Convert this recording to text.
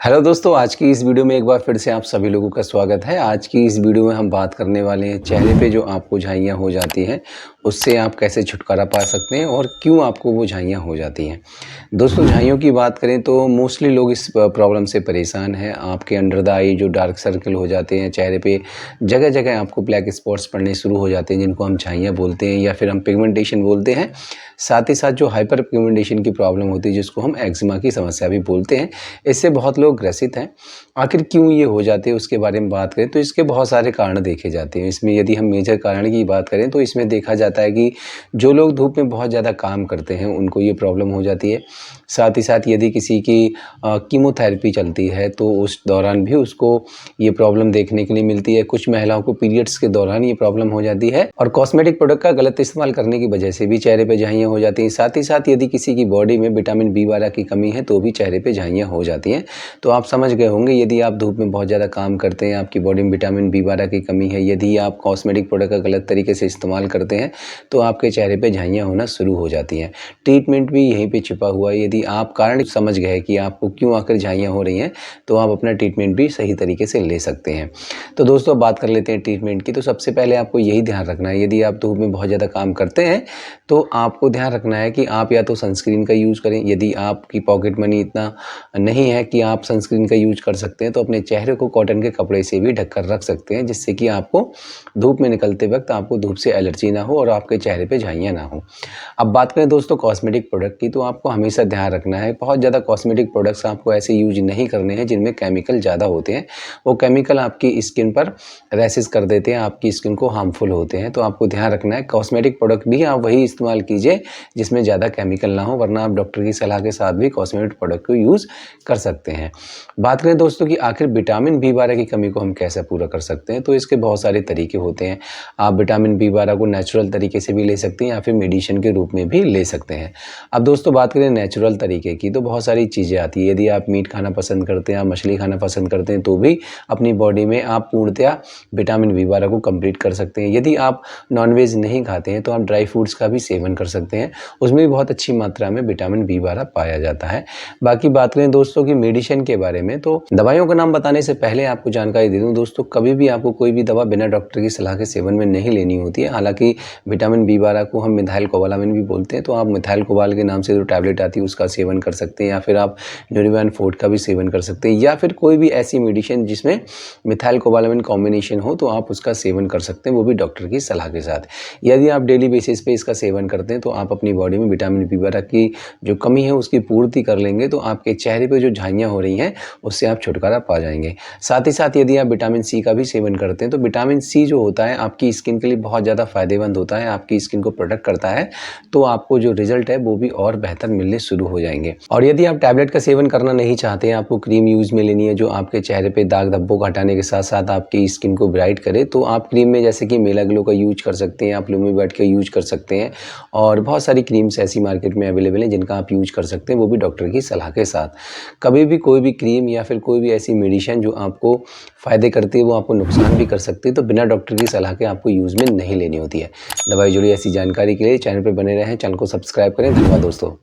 Hello दोस्तों, आज की इस वीडियो में एक बार फिर से आप सभी लोगों का स्वागत है। आज की इस वीडियो में हम बात करने वाले हैं चेहरे पे जो आपको झाइयाँ हो जाती हैं, उससे आप कैसे छुटकारा पा सकते हैं और क्यों आपको वो झाइयाँ हो जाती हैं। दोस्तों, झाइयों की बात करें तो मोस्टली लोग इस प्रॉब्लम से परेशान हैं। आपके अंडर द आई जो डार्क सर्कल हो जाते हैं, चेहरे पे जगह-जगह आपको ब्लैक स्पॉट्स पड़ने शुरू हो जाते हैं, जिनको हम झाइयाँ बोलते हैं या फिर हम पिगमेंटेशन बोलते हैं। साथ ही साथ जो हाइपर पिगमेंटेशन की प्रॉब्लम होती है, जिसको हम एक्जिमा की समस्या भी बोलते हैं, इससे बहुत लोग ग्रसित हैं। आखिर क्यों ये हो जाते हैं उसके बारे में बात करें तो इसके बहुत सारे कारण देखे जाते हैं। इसमें यदि हम मेजर कारण की बात करें तो इसमें देखा जाता है कि जो लोग धूप में बहुत ज़्यादा काम करते हैं उनको ये प्रॉब्लम हो जाती है। साथ ही साथ यदि किसी की कीमोथेरेपी चलती है तो उस दौरान भी उसको ये प्रॉब्लम देखने के लिए मिलती है। कुछ महिलाओं को पीरियड्स के दौरान ये प्रॉब्लम हो जाती है और कॉस्मेटिक प्रोडक्ट का गलत इस्तेमाल करने की वजह से भी चेहरे पे झाइयाँ हो जाती हैं। साथ ही साथ यदि किसी की बॉडी में विटामिन बी12 की कमी है तो भी चेहरे पे झाइयाँ हो जाती हैं। तो आप समझ गए होंगे, यदि आप धूप में बहुत ज़्यादा काम करते हैं, आपकी बॉडी में विटामिन बी12 की कमी है, यदि आप कॉस्मेटिक प्रोडक्ट का गलत तरीके से इस्तेमाल करते हैं तो आपके चेहरे पे झाइयाँ होना शुरू हो जाती हैं। ट्रीटमेंट भी यहीं पे छिपा हुआ है। यदि आप कारण समझ गए कि आपको क्यों आखिर झाइयाँ हो रही हैं तो आप अपना ट्रीटमेंट भी सही तरीके से ले सकते हैं। तो दोस्तों, बात कर लेते हैं ट्रीटमेंट की। तो सबसे पहले आपको यही ध्यान रखना है, यदि आप धूप में बहुत ज़्यादा काम करते हैं तो आपको ध्यान रखना है कि आप या तो सनस्क्रीन का यूज़ करें। यदि आपकी पॉकेट मनी इतना नहीं है कि आप सनस्क्रीन का यूज कर सकते हैं तो अपने चेहरे को कॉटन के कपड़े से भी ढक कर रख सकते हैं, जिससे कि आपको धूप में निकलते वक्त आपको धूप से एलर्जी ना हो और आपके चेहरे पे झाइयाँ ना हो। अब बात करें दोस्तों कॉस्मेटिक प्रोडक्ट की, तो आपको हमेशा ध्यान रखना है बहुत ज़्यादा कॉस्मेटिक प्रोडक्ट्स आपको ऐसे यूज नहीं करने हैं जिनमें केमिकल ज़्यादा होते हैं। वो केमिकल आपकी स्किन पर रैशेस कर देते हैं, आपकी स्किन को हार्मफुल होते हैं। तो आपको ध्यान रखना है कॉस्मेटिक प्रोडक्ट भी आप वही इस्तेमाल कीजिए जिसमें ज़्यादा केमिकल ना हो, वरना आप डॉक्टर की सलाह के साथ भी कॉस्मेटिक प्रोडक्ट को यूज़ कर सकते हैं। बात करें दोस्तों कि आखिर विटामिन बी12 की कमी को हम कैसे पूरा कर सकते हैं, तो इसके बहुत सारे तरीके होते हैं। आप विटामिन बी12 को नेचुरल तरीके से भी ले सकते हैं या फिर मेडिसिन के रूप में भी ले सकते हैं। अब दोस्तों, बात करें नेचुरल तरीके की, तो बहुत सारी चीज़ें आती हैं। यदि आप मीट खाना पसंद करते हैं, आप मछली खाना पसंद करते हैं तो भी अपनी बॉडी में आप पूर्णतया विटामिन बी12 को कंप्लीट कर सकते हैं। यदि आप नॉनवेज नहीं खाते हैं तो आप ड्राई फ्रूट्स का भी सेवन कर सकते हैं, उसमें भी बहुत अच्छी मात्रा में विटामिन बी12 पाया जाता है। बाकी बात करें दोस्तों की मेडिसिन के बारे में, तो दवाइयों का नाम बताने से पहले आपको जानकारी दे दूं दोस्तों, कभी भी आपको कोई भी दवा बिना डॉक्टर की सलाह के सेवन में नहीं लेनी होती है। हालांकि विटामिन बी12 को हम मिथाइल कोबालामिन भी बोलते हैं, तो आप मिथाइल कोबाल के नाम से जो टैबलेट आती है उसका सेवन कर सकते हैं, या फिर आप न्यूरोबैन फोर्ट का भी सेवन कर सकते हैं, या फिर कोई भी ऐसी मेडिसिन जिसमें मिथाइल कोबालामिन कॉम्बिनेशन हो तो आप उसका सेवन कर सकते हैं, वो भी डॉक्टर की सलाह के साथ। यदि आप डेली बेसिस पे इसका सेवन करते हैं तो आप अपनी बॉडी में विटामिन बी12 की जो कमी है उसकी पूर्ति कर लेंगे, तो आपके चेहरे पे जो झाइयाँ हो रही हैं उससे आप छुटकारा पा जाएंगे। साथ ही साथ यदि आप विटामिन सी का भी सेवन करते हैं तो विटामिन सी जो होता है आपकी स्किन के लिए बहुत ज़्यादा फायदेमंद होता है, आपकी स्किन को प्रोटेक्ट करता है, तो आपको जो रिजल्ट है वो भी और बेहतर मिलने शुरू हो जाएंगे। और यदि आप टैबलेट का सेवन करना नहीं चाहते हैं, आपको क्रीम यूज में लेनी है जो आपके चेहरे पे दाग धब्बों को हटाने के साथ साथ आपकी स्किन को ब्राइट करे, तो आप क्रीम में जैसे कि मेला ग्लो का यूज कर सकते हैं, आप लुमिबर्ट का यूज कर सकते हैं, और बहुत सारी क्रीम्स ऐसी मार्केट में अवेलेबल हैं जिनका आप यूज कर सकते हैं, वो भी डॉक्टर की सलाह के साथ। कभी भी कोई भी क्रीम या फिर कोई भी ऐसी मेडिसिन जो आपको फ़ायदे करती है वो आपको नुकसान भी कर सकती है, तो बिना डॉक्टर की सलाह के आपको यूज़ में नहीं लेनी होती है। दवाई जुड़ी ऐसी जानकारी के लिए चैनल पर बने रहें, चैनल को सब्सक्राइब करें। धन्यवाद दोस्तों।